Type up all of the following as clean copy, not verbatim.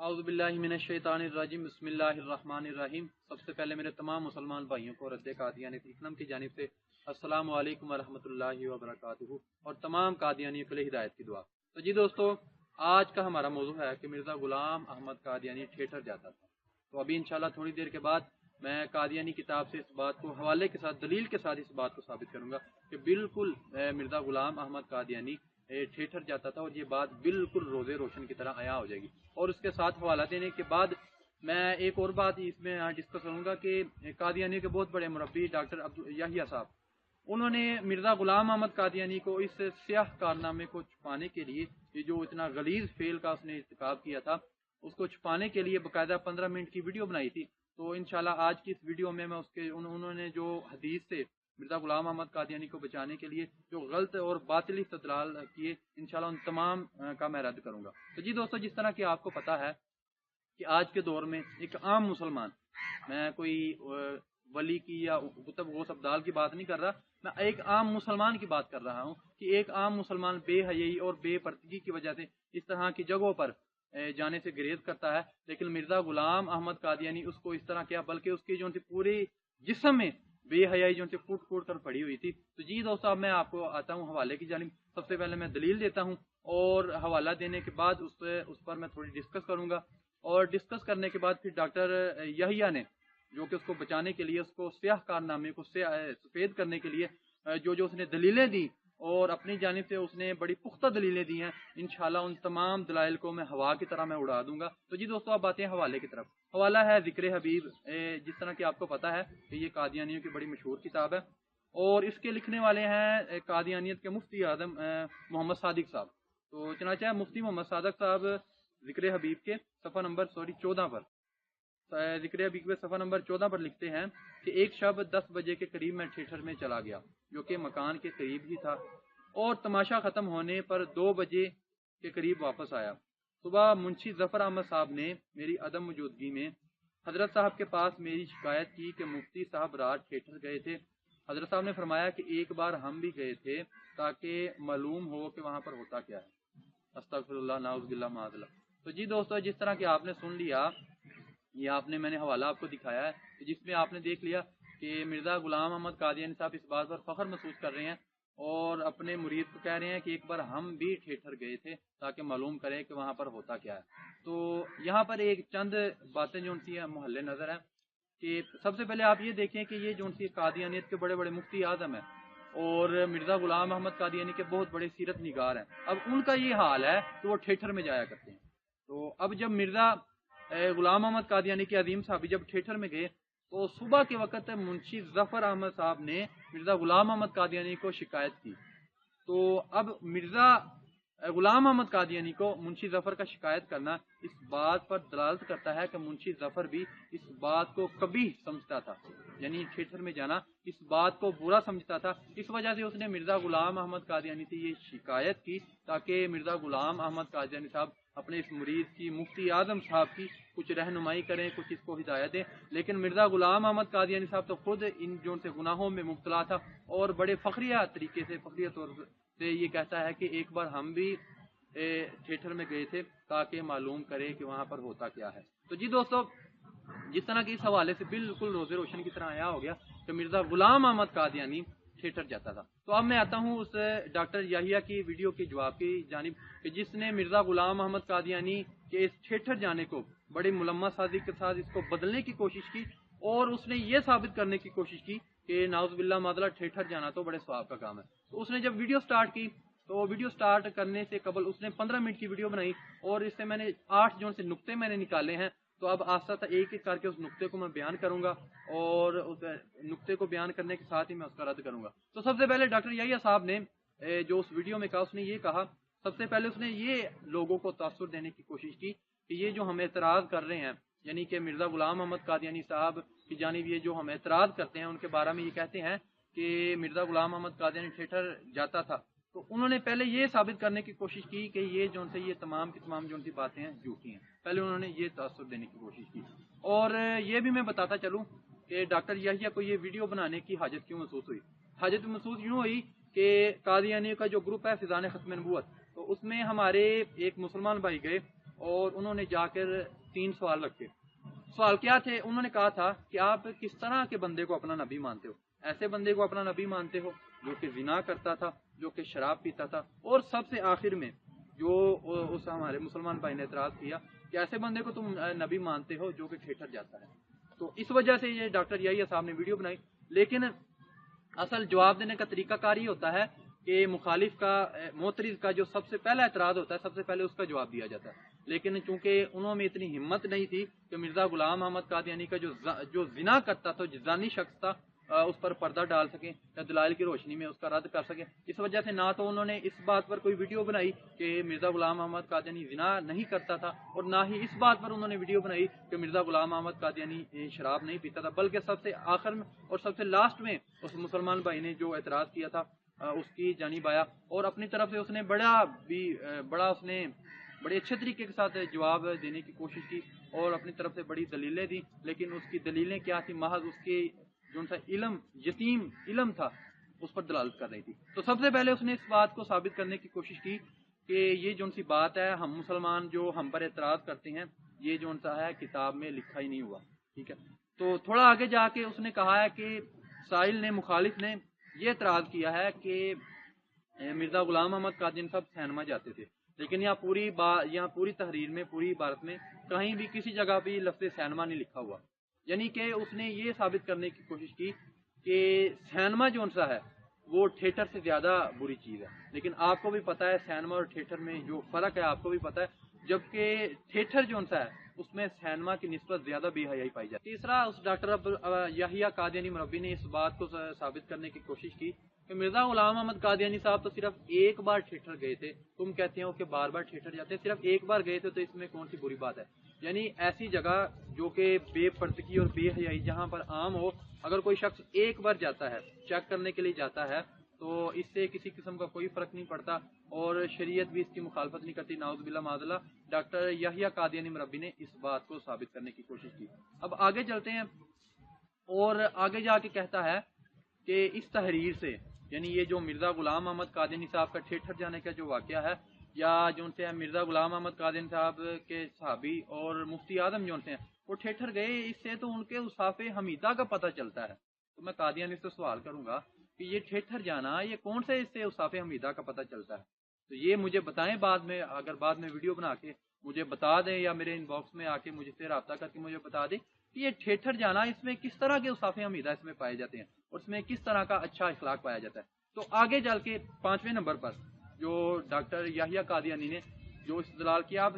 औज़ुबिल्लाहिमिनश्शैतानिर्रजीम बिस्मिल्लाहिर्रहमानिर्रहीम। सबसे पहले मेरे तमाम मुसलमान भाइयों को रद्द कादियानी इस्लाम की जानिब से अस्सलामु अलैकुम वरहमतुल्लाहि वबरकातुहू और तमाम कादियानियों के लिए हिदायत की दुआ। तो जी दोस्तों, आज का हमारा मौजू है कि मिर्ज़ा गुलाम अहमद कादियानी थिएटर जाता था। तो अभी इंशाल्लाह थोड़ी देर के बाद मैं कादियानी किताब से इस बात को हवाले के साथ, दलील के साथ इस बात को साबित करूंगा कि बिल्कुल मिर्ज़ा गुलाम अहमद कादियानी थिएटर जाता था और ये बात बिल्कुल रोज़े रोशन की तरह आया हो जाएगी। और उसके साथ हवाला देने के बाद मैं एक और बात इसमें डिस्कस करूंगा कि कादियानी के बहुत बड़े मुरब्बी डॉक्टर याहिया साहब, उन्होंने मिर्ज़ा गुलाम अहमद कादियानी को इस स्याह कारनामे को छुपाने के लिए, ये जो इतना गलीज फेल का उसने इर्तिकाब किया था, उसको छुपाने के लिए बाकायदा 15 मिनट की वीडियो बनाई थी। तो इंशाल्लाह आज की इस वीडियो में मैं उसके उन्होंने जो हदीस से मिर्ज़ा गुलाम अहमद कादियानी को बचाने के लिए जो गलत और बातिल इस्तदलाल किए, इंशाल्लाह उन तमाम का मैं रद्द करूंगा। तो जी दोस्तों, जिस तरह कि आपको पता है कि आज के दौर में एक आम मुसलमान, मैं कोई वली की या कुतुब गौस अब्दाल की बात नहीं कर रहा, मैं एक आम मुसलमान की बात कर रहा हूँ कि एक आम मुसलमान बेहयाई और बेपर्दगी की वजह से इस तरह की जगहों पर जाने से गुरेज करता है। लेकिन मिर्ज़ा गुलाम अहमद कादियानी उसको इस तरह किया, बल्कि उसकी जो पूरे जिस्म में बेहयाई जो फूट फूट कर पड़ी हुई थी। तो जी दोस्तों, अब मैं आपको आता हूँ हवाले की जानिब। सबसे पहले मैं दलील देता हूँ और हवाला देने के बाद उस पर मैं थोड़ी डिस्कस करूँगा। और डिस्कस करने के बाद फिर डॉक्टर याहिया ने, जो कि उसको बचाने के लिए, उसको स्याह कारनामे को सफेद करने के लिए जो जो उसने दलीलें दी और अपनी जानिब से उसने बड़ी पुख्ता दलीलें दी हैं, इंशाल्लाह उन तमाम दलाइल को मैं हवा की तरह मैं उड़ा दूंगा। तो जी दोस्तों, अब आते हैं हवाले की तरफ। हवाला है ज़िक्र हबीब। जिस तरह कि आपको पता है कि ये कादियानियों की बड़ी मशहूर किताब है और इसके लिखने वाले हैं कादियानियत के मुफ्ती आज़म मोहम्मद सादिक साहब। तो चनाचा मुफ्ती मोहम्मद सादिक साहब ज़िक्र हबीब के सफ़ा नंबर 14 पर, ज़िक्र हबीब के सफ़ा नंबर 14 पर लिखते हैं कि एक शब 10 बजे के करीब मैं थिएटर में चला गया, जो कि मकान के करीब ही था, और तमाशा ख़त्म होने पर 2 बजे के करीब वापस आया। सुबह मुंशी ज़फ़र अहमद साहब ने मेरी अदम मौजूदगी में हज़रत साहब के पास मेरी शिकायत की कि मुफ्ती साहब रात थिएटर गए थे। हज़रत साहब ने फरमाया कि एक बार हम भी गए थे ताकि मालूम हो कि वहाँ पर होता क्या है। अस्तग़फिरुल्लाह नाउज़ुबिल्लाह माज़ल्लाह। तो जी दोस्तों, जिस तरह कि आपने सुन लिया, ये आपने मैंने हवाला आपको दिखाया है, जिसमें आपने देख लिया कि मिर्ज़ा गुलाम अहमद कादियानी साहब इस बात पर फ़ख्र महसूस कर रहे हैं और अपने मुरीद को कह रहे हैं कि एक बार हम भी थिएटर गए थे ताकि मालूम करें कि वहाँ पर होता क्या है। तो यहाँ पर एक चंद बातें जो उनकी मोहल्ले नज़र है कि सबसे पहले आप ये देखें कि ये जो उनकी कादियानियत के बड़े बड़े मुफ्ती आज़म हैं और मिर्ज़ा गुलाम अहमद कादियानी के बहुत बड़े सीरत निगार हैं। अब उनका ये हाल है कि वो थिएटर में जाया करते हैं। तो अब जब मिर्ज़ा गुलाम अहमद कादियानी के अजीम साहब जब थिएटर में गए, तो सुबह के वक्त मुंशी ज़फ़र अहमद साहब ने मिर्ज़ा गुलाम अहमद कादियानी को शिकायत की। तो अब मिर्ज़ा गुलाम अहमद कादियानी को मुंशी ज़फ़र का शिकायत करना इस बात पर दलालत करता है कि मुंशी ज़फ़र भी इस बात को कभी समझता था, यानी थिएटर में जाना इस बात को बुरा समझता था। इस वजह से उसने मिर्ज़ा गुलाम अहमद कादियानी से ये शिकायत की ताकि मिर्ज़ा गुलाम अहमद कादियानी साहब अपने इस मुरीद की, मुफ्ती आज़म साहब की कुछ रहनुमाई करें, कुछ इसको हिदायत दें। लेकिन मिर्ज़ा गुलाम अहमद कादियानी साहब तो खुद इन जो से गुनाहों में मुब्तला था और बड़े फ़ख्रिया तरीके से, फ़ख्रिया तौर से ये कहता है कि एक बार हम भी थिएटर में गए थे ताकि मालूम करें कि वहाँ पर होता क्या है। तो जी दोस्तों, जिस तरह की इस हवाले से बिल्कुल रोज़े रोशन की तरह आया हो गया कि मिर्ज़ा गुलाम अहमद कादियानी थिएटर जाता था। तो अब मैं आता हूँ उस डॉक्टर याहिया की वीडियो के जवाब की जानिब कि जिसने मिर्ज़ा गुलाम अहमद कादियानी के इस थिएटर जाने को बड़ी मुलम्मा साजी के साथ इसको बदलने की कोशिश की और उसने ये साबित करने की कोशिश की कि नाउज़ुबिल्लाह माज़ल्लाह थिएटर जाना तो बड़े स्वाब का काम है। तो उसने जब वीडियो स्टार्ट की, तो वीडियो स्टार्ट करने से कबल उसने 15 मिनट की वीडियो बनाई और इससे मैंने 8 जो से नुक्ते मैंने निकाले हैं। तो अब आस्ता आस्ता एक एक करके उस नुक्ते को मैं बयान करूंगा और उस नुक्ते को बयान करने के साथ ही मैं उसका रद्द करूंगा। तो सबसे पहले डॉक्टर याहिया साहब ने जो उस वीडियो में कहा, उसने ये कहा, सबसे पहले उसने ये लोगों को तासुर देने की कोशिश की कि ये जो हम एतराज़ कर रहे हैं, यानी कि मिर्ज़ा गुलाम अहमद कादियानी साहब की जानिब ये जो हम एतराज़ करते हैं, उनके बारे में ये कहते हैं कि मिर्ज़ा गुलाम अहमद कादियानी थिएटर जाता था। तो उन्होंने पहले ये साबित करने की कोशिश की कि ये जो से ये तमाम की तमाम जो सी बातें हैं झूठी हैं। पहले उन्होंने ये तासुर देने की कोशिश की। और ये भी मैं बताता चलूँ कि डॉक्टर याहिया को ये वीडियो बनाने की हाजत क्यों महसूस हुई। हाजत महसूस यूँ हुई कि कादियानी का जो ग्रुप है फ़िज़ान ख़त्म नबूवत, तो उसमें हमारे एक मुसलमान भाई गए और उन्होंने जाकर 3 سوال رکھے۔ سوال کیا تھے؟ انہوں نے کہا تھا کہ آپ کس طرح کے بندے کو اپنا نبی مانتے ہو؟ ایسے بندے کو اپنا نبی مانتے ہو جو کہ زنا کرتا تھا، جو کہ شراب پیتا تھا، اور سب سے آخر میں جو اس ہمارے مسلمان بھائی نے اعتراض کیا کہ ایسے بندے کو تم نبی مانتے ہو جو کہ ٹھیٹر جاتا ہے۔ تو اس وجہ سے یہ ڈاکٹر یحییٰ صاحب نے ویڈیو بنائی، لیکن اصل جواب دینے کا طریقہ کار یہ ہوتا ہے کہ مخالف کا، معترض کا جو سب سے پہلا اعتراض ہوتا ہے، سب سے پہلے اس کا جواب دیا جاتا ہے۔ لیکن چونکہ انہوں میں اتنی ہمت نہیں تھی کہ مرزا غلام احمد قادیانی کا جو زنا کرتا تھا، جو زانی شخص تھا، اس پر پردہ ڈال سکیں یا دلائل کی روشنی میں اس کا رد کر سکیں۔ اس وجہ سے نہ تو انہوں نے اس بات پر کوئی ویڈیو بنائی کہ مرزا غلام احمد قادیانی زنا نہیں کرتا تھا، اور نہ ہی اس بات پر انہوں نے ویڈیو بنائی کہ مرزا غلام احمد قادیانی شراب نہیں پیتا تھا، بلکہ سب سے آخر میں اور سب سے لاسٹ میں اس مسلمان بھائی نے جو اعتراض کیا تھا اس کی جانب آیا، اور اپنی طرف سے اس نے بڑے اچھے طریقے کے ساتھ جواب دینے کی کوشش کی اور اپنی طرف سے بڑی دلیلیں دی۔ لیکن اس کی دلیلیں کیا تھی؟ محض اس کے جو سا یتیم علم تھا اس پر دلالت کر رہی تھی۔ تو سب سے پہلے اس نے اس بات کو ثابت کرنے کی کوشش کی کہ یہ جو سی بات ہے، ہم مسلمان جو ہم پر اعتراض کرتے ہیں، یہ جو سا ہے کتاب میں لکھا ہی نہیں ہوا، ٹھیک ہے۔ تو تھوڑا آگے جا کے اس نے کہا ہے کہ سائل نے، مخالف نے یہ اعتراض کیا ہے کہ مرزا غلام احمد قادیانی صاحب سینما جاتے تھے، لیکن یہاں پوری تحریر میں، پوری عبارت میں کہیں بھی کسی جگہ بھی لفظ سینما نہیں لکھا ہوا۔ یعنی کہ اس نے یہ ثابت کرنے کی کوشش کی کہ سینما جو سا ہے وہ تھیٹر سے زیادہ بری چیز ہے۔ لیکن آپ کو بھی پتا ہے سینما اور تھیٹر میں جو فرق ہے، آپ کو بھی پتا ہے، جبکہ تھیٹر جو سا ہے اس میں سینما کی نسبت زیادہ بے حیائی پائی جاتی ہے۔ تیسرا، اس ڈاکٹر یحییٰ قادیانی مربی نے اس بات کو ثابت کرنے کی کوشش کی کہ مرزا غلام احمد قادیانی صاحب تو صرف ایک بار تھیٹر گئے تھے، تم کہتے ہو کہ بار بار تھیٹر جاتے ہیں، صرف ایک بار گئے تھے تو اس میں کون سی بری بات ہے؟ یعنی ایسی جگہ جو کہ بے پردگی اور بے حیائی جہاں پر عام ہو، اگر کوئی شخص ایک بار جاتا ہے، چیک کرنے کے لیے جاتا ہے، تو اس سے کسی قسم کا کوئی فرق نہیں پڑتا اور شریعت بھی اس کی مخالفت نہیں کرتی، نعوذ باللہ معاذ اللہ۔ ڈاکٹر یحییٰ قادیانی مربی نے اس بات کو ثابت کرنے کی کوشش کی۔ اب آگے چلتے ہیں، اور آگے جا کے کہتا ہے کہ اس تحریر سے، یعنی یہ جو مرزا غلام احمد قادیانی صاحب کا تھیٹر جانے کا جو واقعہ ہے، یا جو ان سے مرزا غلام احمد قادیانی صاحب کے صحابی اور مفتی اعظم جو سے ہیں وہ تھیٹر گئے، اس سے تو ان کے اوصاف حمیدہ کا پتہ چلتا ہے۔ تو میں قادیانی سے سوال کروں گا کہ یہ تھیٹر جانا، یہ کون سے اس سے اوصاف حمیدہ کا پتہ چلتا ہے؟ تو یہ مجھے بتائیں بعد میں، اگر بعد میں ویڈیو بنا کے مجھے بتا دیں یا میرے ان باکس میں آ کے مجھ سے رابطہ کر کے مجھے بتا دیں کہ یہ تھیٹر جانا، اس میں کس طرح کے اوصاف حمیدہ اس میں پائے جاتے ہیں اور اس میں کس طرح کا اچھا اخلاق پایا جاتا ہے۔ تو آگے چل کے 5ویں نمبر پر جو ڈاکٹر یحییٰ قادیانی نے جو استدلال کیا، اب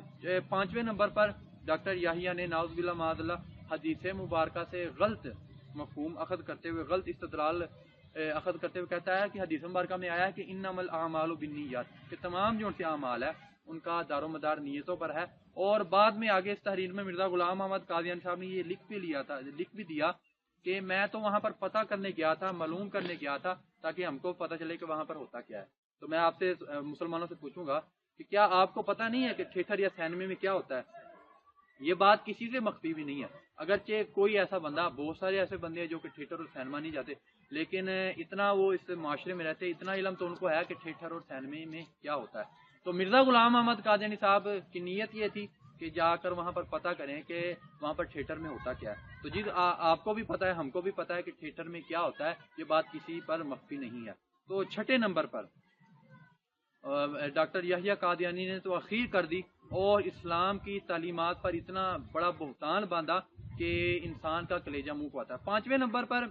5ویں نمبر پر ڈاکٹر یحییٰ نے نعوذ باللہ معاذ اللہ حدیث مبارکہ سے غلط مفہوم اخذ کرتے ہوئے، غلط استدلال اخذ کرتے ہوئے کہتا ہے کہ حدیث مبارکہ میں آیا ہے کہ انما الاعمال بالنیات، کہ تمام جو سے اعمال ہے ان کا دار و مدار نیتوں پر ہے۔ اور بعد میں آگے اس تحریر میں مرزا غلام احمد قادیانی صاحب نے یہ لکھ بھی دیا کہ میں تو وہاں پر پتہ کرنے گیا تھا، معلوم کرنے گیا تھا، تاکہ ہم کو پتہ چلے کہ وہاں پر ہوتا کیا ہے۔ تو میں آپ سے، مسلمانوں سے پوچھوں گا کہ کیا آپ کو پتہ نہیں ہے کہ تھیٹر یا سینما میں کیا ہوتا ہے؟ یہ بات کسی سے مخفی بھی نہیں ہے، اگرچہ کوئی ایسا بندہ، بہت سارے ایسے بندے ہیں جو کہ تھیٹر اور سینما نہیں جاتے، لیکن اتنا وہ اس معاشرے میں رہتے، اتنا علم تو ان کو ہے کہ تھیٹر اور سینما میں کیا ہوتا ہے۔ تو مرزا غلام احمد قادیانی صاحب کی نیت یہ تھی کہ جا کر وہاں پر پتہ کریں کہ وہاں پر تھیٹر میں ہوتا کیا ہے۔ تو جی آپ کو بھی پتہ ہے، ہم کو بھی پتہ ہے کہ تھیٹر میں کیا ہوتا ہے، یہ بات کسی پر مخفی نہیں ہے۔ تو 6 نمبر پر ڈاکٹر یحییٰ قادیانی نے تو اخیر کر دی اور اسلام کی تعلیمات پر اتنا بڑا بہتان باندھا کہ انسان کا کلیجہ منہ کو آتا ہے۔ 5ویں نمبر پر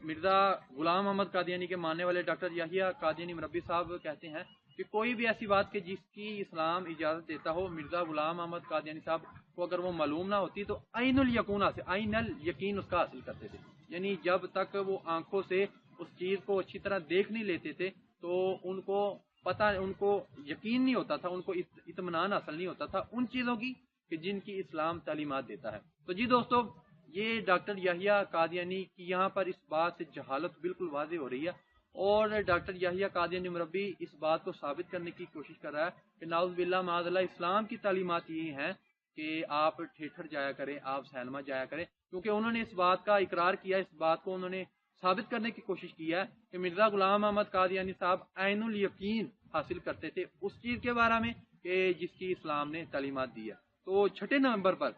مرزا غلام احمد قادیانی کے ماننے والے ڈاکٹر یحییٰ قادیانی مربی صاحب کہتے ہیں کہ کوئی بھی ایسی بات کہ جس کی اسلام اجازت دیتا ہو، مرزا غلام احمد قادیانی صاحب کو اگر وہ معلوم نہ ہوتی تو عین الیقین اس کا حاصل کرتے تھے۔ یعنی جب تک وہ آنکھوں سے اس چیز کو اچھی طرح دیکھ نہیں لیتے تھے تو ان کو یقین نہیں ہوتا تھا، ان کو اطمینان حاصل نہیں ہوتا تھا ان چیزوں کی کہ جن کی اسلام تعلیمات دیتا ہے۔ تو جی دوستو، یہ ڈاکٹر یحییٰ قادیانی کی یہاں پر اس بات سے جہالت بالکل واضح ہو رہی ہے، اور ڈاکٹر یحییٰ قادیانی مربی اس بات کو ثابت کرنے کی کوشش کر رہا ہے کہ نعوذ باللہ معاذ اللہ اسلام کی تعلیمات یہ ہیں کہ آپ تھیٹر جایا کریں، آپ سینما جایا کریں، کیونکہ انہوں نے اس بات کا اقرار کیا، اس بات کو انہوں نے ثابت کرنے کی کوشش کی ہے کہ مرزا غلام احمد قادیانی صاحب عین الیقین حاصل کرتے تھے اس چیز کے بارے میں کہ جس کی اسلام نے تعلیمات دی ہے۔ تو छठे नंबर पर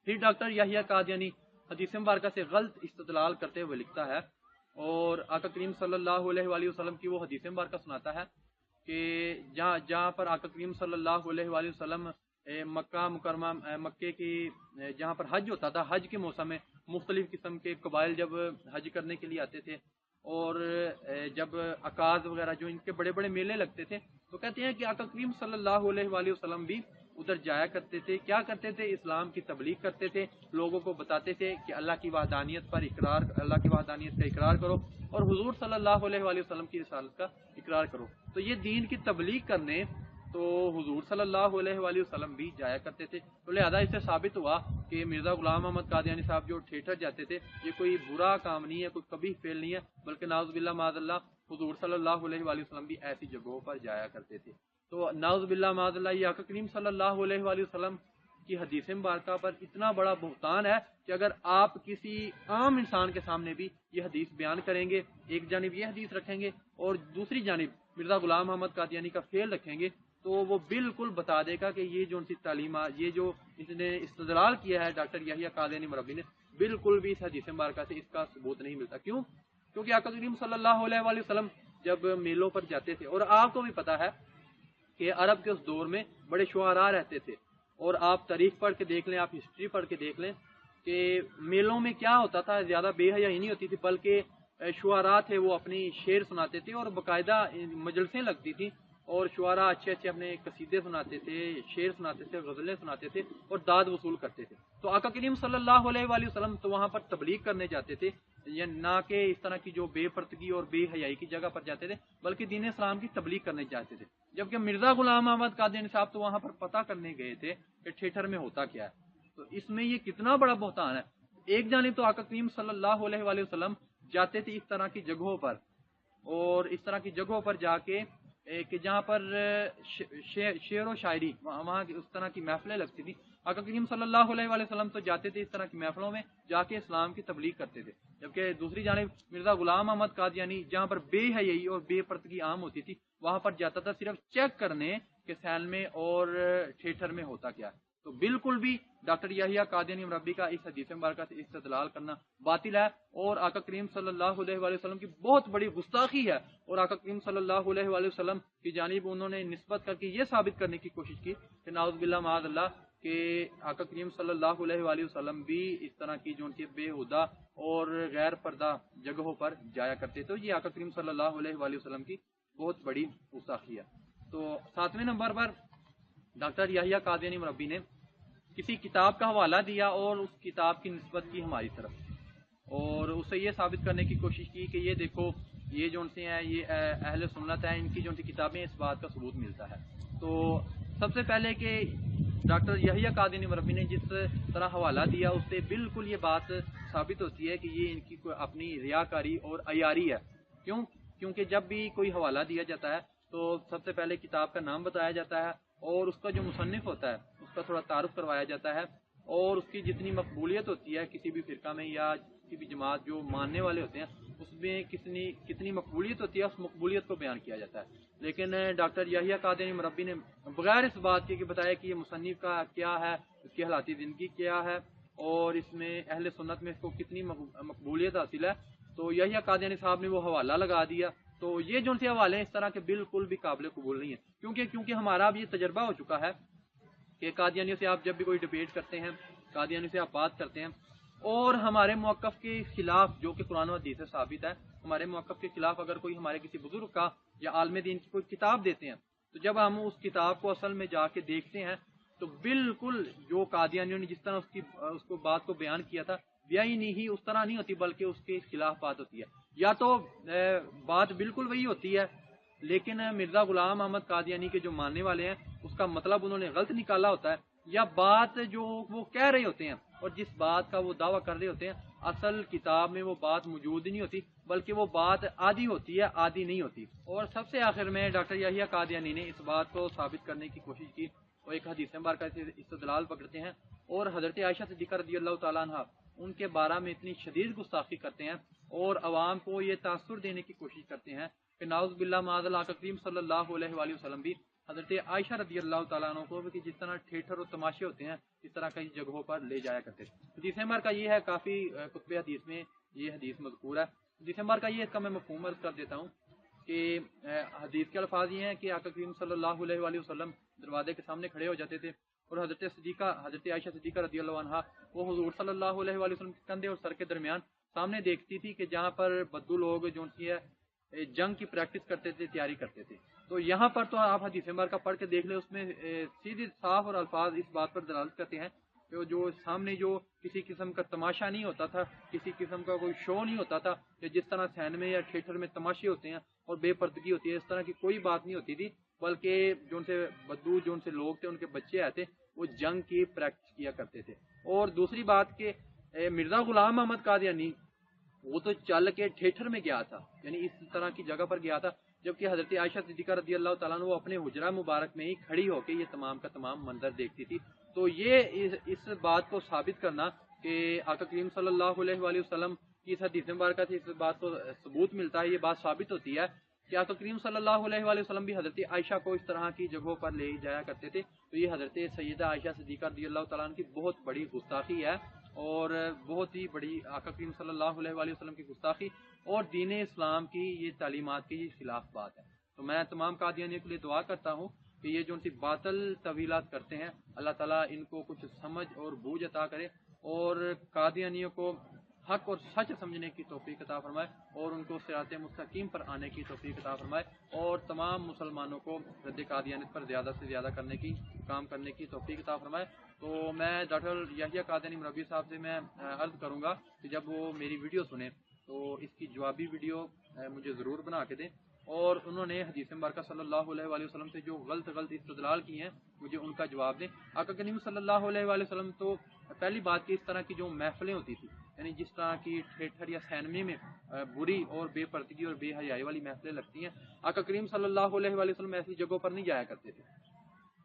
फिर डॉक्टर याहिया कादियानी हदीस मुबारका से गलत इस्तदलाल करते हुए लिखता है और आका करीम सल्लल्लाहु अलैहि वसल्लम की वो हदीस मुबारका सुनाता है कि जहाँ पर आका करीम सल्लल्लाहु अलैहि वसल्लम मक्का मुकरमा मक्के की जहाँ पर हज होता था, हज के मौसम में मुख्तलिफ किस्म के कबाइल जब हज करने के लिए आते थे और जब अकाज वगैरह जो इनके बड़े बड़े मेले लगते थे, तो कहते हैं कि आका करीम सल्लल्लाहु अलैहि वसल्लम भी उधर जाया करते थे। क्या करते थे? इस्लाम की तबलीग करते थे, लोगों को बताते थे कि अल्लाह की वहदानियत पर इकरार, अल्लाह की वहदानियत का इकरार करो और हुजूर सल्लल्लाहु अलैहि वसल्लम की रिसालत का इकरार करो। तो ये दीन की तबलीग करने तो हुजूर सल्लल्लाहु अलैहि वसल्लम भी जाया करते थे। तो लिहाजा इससे साबित हुआ कि मिर्ज़ा गुलाम अहमद कादियानी साहब जो थिएटर जाते थे, ये कोई बुरा काम नहीं है, कोई कभी फेल नहीं है, बल्कि नाउज़ुबिल्लाह माज़अल्लाह हुजूर सल्लल्लाहु अलैहि वसल्लम भी ऐसी जगहों पर जाया करते थे। तो नाउज़ुबिल्लाह माज़अल्लाह ये आका करीम सल्लल्लाहु अलैहि वसल्लम की हदीस मुबारका पर इतना बड़ा बुहतान है कि अगर आप किसी आम इंसान के सामने भी ये हदीस बयान करेंगे, एक जानिब ये हदीस रखेंगे और दूसरी जानिब मिर्ज़ा गुलाम अहमद कादियानी का फेल रखेंगे, तो वो बिल्कुल बता देगा कि ये जो उनकी तालीमा, ये जो इसने इस्तदलाल किया है डॉक्टर याहिया कादियानी मरबी ने, बिल्कुल भी इस हदीस मुबारका से इसका सबूत नहीं मिलता। क्यों? क्योंकि आका करीम सल्लल्लाहु अलैहि वसल्लम जब मेलों पर जाते थे, और आपको भी पता है कि अरब के उस दौर में बड़े शुआरा रहते थे, और आप तारीख पढ़ के देख लें, आप हिस्ट्री पढ़ के देख लें कि मेलों में क्या होता था, ज़्यादा बेहयाई नहीं होती थी, बल्कि शुआरा थे वो अपनी शेर सुनाते थे और बाकायदा मजलसें लगती थी और शुआरा अच्छे अच्छे अपने कसीदे सुनाते थे, शेर सुनाते थे, गज़लें सुनाते थे और दाद वसूल करते थे। तो आका करीम सल्लल्लाहु अलैहि वसल्लम तो वहाँ पर तबलीग करने जाते थे, या ना कि इस तरह की जो बेपर्दगी और बेहयाई की जगह पर जाते थे, बल्कि दीन इस्लाम की तबलीग करने जाते थे। जबकि मिर्ज़ा गुलाम अहमद कादियानी साहब तो वहाँ पर पता करने गए थे कि थिएटर में होता क्या है। तो इसमें ये कितना बड़ा बहतान है। एक जानिब तो आका करीम सल्लल्लाहु अलैहि वसल्लम जाते थे इस तरह की जगहों पर, और इस तरह की जगहों पर जाके कि जहाँ पर शेर व शायरी, वहाँ उस तरह की महफिलें लगती थी, आका करीम सल्लल्लाहु अलैहि वसल्लम तो जाते थे इस तरह की महफिलों में जाके इस्लाम की तबलीग करते थे। जबकि दूसरी जानिब मिर्ज़ा गुलाम अहमद कादियानी जहाँ पर बेहयाई और बेपर्दगी आम होती थी, वहाँ पर जाता था सिर्फ चेक करने के सैल में और थिएटर में होता क्या। तो बिल्कुल भी डॉक्टर याहिया कादियानी मरबी का इस हदीस मुबारका से इस्तदलाल करना बातिल है और आका करीम सल्लल्लाहु अलैहि वसल्लम की बहुत बड़ी गुस्ताखी है। और आका करीम सल्लल्लाहु अलैहि वसल्लम की जानिब उन्होंने निस्बत करके ये साबित करने की कोशिश की कि नाउज़ुबिल्लाह माज़अल्लाह कि आका करीम सल्लल्लाहु अलैहि वसल्लम भी इस तरह की जो उनकी बेहुदा और गैर पर्दा जगहों पर जाया करते थे। ये आका करीम सल्लल्लाहु अलैहि वसल्लम की बहुत बड़ी गुस्ताखी है। तो 7वें नंबर पर डॉक्टर याहिया कादियानी मरबी ने किसी किताब का हवाला दिया और उस किताब की निस्बत की हमारी तरफ, और उसे ये साबित करने की कोशिश की कि ये देखो, ये जो उनसे हैं ये अहले सुन्नत है, इनकी जो उनकी किताबें, इस बात का सबूत मिलता है। तो सबसे पहले कि डॉक्टर याहिया कादियानी मरबी ने जिस तरह हवाला दिया, उससे बिल्कुल ये बात साबित होती है कि ये इनकी अपनी रियाकारी और अयारी है। क्यों? क्योंकि जब भी कोई हवाला दिया जाता है तो सबसे पहले किताब का नाम बताया जाता है और उसका जो मुसन्निफ होता है उसका थोड़ा तारुफ करवाया जाता है, और उसकी जितनी मकबूलियत होती है किसी भी फिरका में या किसी भी जमात जो मानने वाले होते हैं उसमें कितनी मकबूलियत होती है, उस मकबूलियत को बयान किया जाता है। लेकिन डॉक्टर याहिया कादियानी मरबी ने बगैर इस बात के बताया कि ये मुसन्निफ का क्या है, इसकी हालाती ज़िंदगी क्या है और इसमें अहले सुन्नत में इसको कितनी मकबूलियत हासिल है, तो याहिया कादियानी साहब ने वो हवाला लगा दिया। तो ये जो उनसे हवाले हैं इस तरह के बिल्कुल भी काबिल कबूल नहीं है, क्योंकि हमारा अब ये तजर्बा हो चुका है कि कादियानियों से आप जब भी कोई डिबेट करते हैं, कादियानियों से आप बात करते हैं और हमारे मौक़िफ़ के खिलाफ, जो कि कुरान और हदीस से साबित है, हमारे मौक़िफ़ के खिलाफ अगर कोई हमारे किसी बुजुर्ग का या आलिम दीन की कोई किताब देते हैं, तो जब हम उस किताब को असल में जाके देखते हैं तो बिल्कुल जो कादियानियों ने जिस तरह उसको बात को बयान किया था, यही नहीं उस तरह नहीं होती, बल्कि उसके खिलाफ बात होती है। या तो बात बिल्कुल वही होती है, लेकिन मिर्ज़ा गुलाम अहमद कादियानी के जो मानने वाले हैं उसका मतलब उन्होंने गलत निकाला होता है, या बात जो वो कह रहे होते हैं और जिस बात का वो दावा कर रहे होते हैं असल किताब में वो बात मौजूद ही नहीं होती, बल्कि वो बात आधी होती है, आधी नहीं होती। और सबसे आखिर में डॉक्टर याहिया कादियानी ने इस बात को साबित करने की कोशिश की, वो एक हदीस मुबारका से इस्तदलाल पकड़ते हैं और हज़रत आयशा सिद्दीक़ा रज़ियल्लाहु ताला अन्हा उनके बारे में इतनी शदीद गुस्ताखी करते हैं और अवाम को ये तासुर देने की कोशिश करते हैं कि नाउज़ बिल्लाह माज़अल्लाह करीम सल्लल्लाहु अलैहि वसल्लम भी حضرت عائشہ رضی اللہ تعالیٰ عنہ کو کہ جس طرح تھیٹر اور تماشے ہوتے ہیں اس طرح کئی جگہوں پر لے جایا کرتے تھے. حدیث نمبر کا یہ ہے، کافی کتب حدیث میں یہ حدیث مذکور ہے. حدیث نمبر کا یہ، اس کا میں مفہوم عرض کر دیتا ہوں کہ حدیث کے الفاظ یہ ہیں کہ آقا کریم صلی اللہ علیہ وآلہ وسلم دروازے کے سامنے کھڑے ہو جاتے تھے اور حضرت عائشہ صدیقہ رضی اللہ عنہا وہ حضور صلی اللہ علیہ وآلہ وسلم کے کندھے اور سر کے درمیان سامنے دیکھتی تھی کہ جہاں پر بدو لوگ جو جنگ کی پریکٹس کرتے تھے، تیاری کرتے تھے. تو یہاں پر تو آپ حدیث مبارکہ پڑھ کے دیکھ لیں، اس میں سیدھی صاف اور الفاظ اس بات پر دلالت کرتے ہیں کہ جو سامنے جو کسی قسم کا تماشا نہیں ہوتا تھا، کسی قسم کا کوئی شو نہیں ہوتا تھا کہ جس طرح سینما یا تھیٹر میں تماشے ہوتے ہیں اور بے پردگی ہوتی ہے، اس طرح کی کوئی بات نہیں ہوتی تھی. بلکہ جو ان سے بدو، جو ان سے لوگ تھے، ان کے بچے آتے وہ جنگ کی پریکٹس کیا کرتے تھے. اور دوسری بات کہ مرزا غلام احمد قادیانی وہ تو چل کے تھیٹر میں گیا تھا، یعنی اس طرح کی جگہ پر گیا تھا، جبکہ حضرت عائشہ صدیقہ رضی اللہ تعالیٰ عنہ وہ اپنے حجرہ مبارک میں ہی کھڑی ہو کے یہ تمام کا تمام منظر دیکھتی تھی. تو یہ اس بات کو ثابت کرنا کہ آقا کریم صلی اللہ علیہ وآلہ وسلم کی اس حدیث مبارکہ سے اس بات کو ثبوت ملتا ہے، یہ بات ثابت ہوتی ہے کہ آقا کریم صلی اللہ علیہ وآلہ وسلم بھی حضرت عائشہ کو اس طرح کی جگہوں پر لے جایا کرتے تھے. تو یہ حضرت سیدہ عائشہ صدیقہ رضی اللہ تعالیٰ عنہ کی بہت بڑی گستاخی ہے اور بہت ہی بڑی آقا کریم صلی اللہ علیہ وآلہ وسلم کی گستاخی اور دین اسلام کی یہ تعلیمات کی خلاف بات ہے. تو میں تمام قادیانیوں کے لیے دعا کرتا ہوں کہ یہ جو ان کی باطل طویلات کرتے ہیں، اللہ تعالیٰ ان کو کچھ سمجھ اور بوجھ عطا کرے اور قادیانیوں کو حق اور سچ سمجھنے کی توفیق عطا فرمائے اور ان کو صراط مستقیم پر آنے کی توفیق عطا فرمائے اور تمام مسلمانوں کو رد قادیانیت پر زیادہ سے زیادہ کام کرنے کی توفیق عطا فرمائے. تو میں ڈاکٹر یحییٰ قادیانی مربی صاحب سے میں عرض کروں گا کہ جب وہ میری ویڈیو سنیں تو اس کی جوابی ویڈیو مجھے ضرور بنا کے دیں. اور انہوں نے حدیث مبارکہ صلی اللہ علیہ وآلہ وسلم سے جو غلط استدلال کی ہیں مجھے ان کا جواب دیں. آقا کریم صلی اللہ علیہ وآلہ وسلم تو پہلی بات کہ اس طرح کی جو محفلیں ہوتی تھی، یعنی جس طرح کی تھیٹر یا سینمے میں بری اور بے پردگی اور بے حیائی والی محفلیں لگتی ہیں، آقا کریم صلی اللہ علیہ وآلہ وسلم ایسی جگہوں پر نہیں جایا کرتے تھے،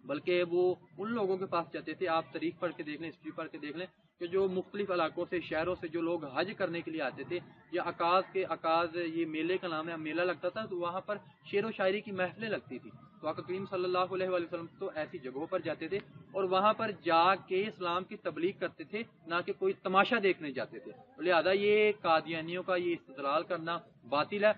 بلکہ وہ ان لوگوں کے پاس جاتے تھے. آپ تاریخ پڑھ کے دیکھ لیں، ہسٹری پڑھ کے دیکھ لیں کہ جو مختلف علاقوں سے، شہروں سے جو لوگ حج کرنے کے لیے آتے تھے یا عکاظ یہ میلے کا نام ہے، میلہ لگتا تھا تو وہاں پر شعر و شاعری کی محفلیں لگتی تھی. تو آقا کریم صلی اللہ علیہ وآلہ وسلم تو ایسی جگہوں پر جاتے تھے اور وہاں پر جا کے اسلام کی تبلیغ کرتے تھے، نہ کہ کوئی تماشا دیکھنے جاتے تھے. لہذا یہ قادیانیوں کا یہ استدلال کرنا باطل ہے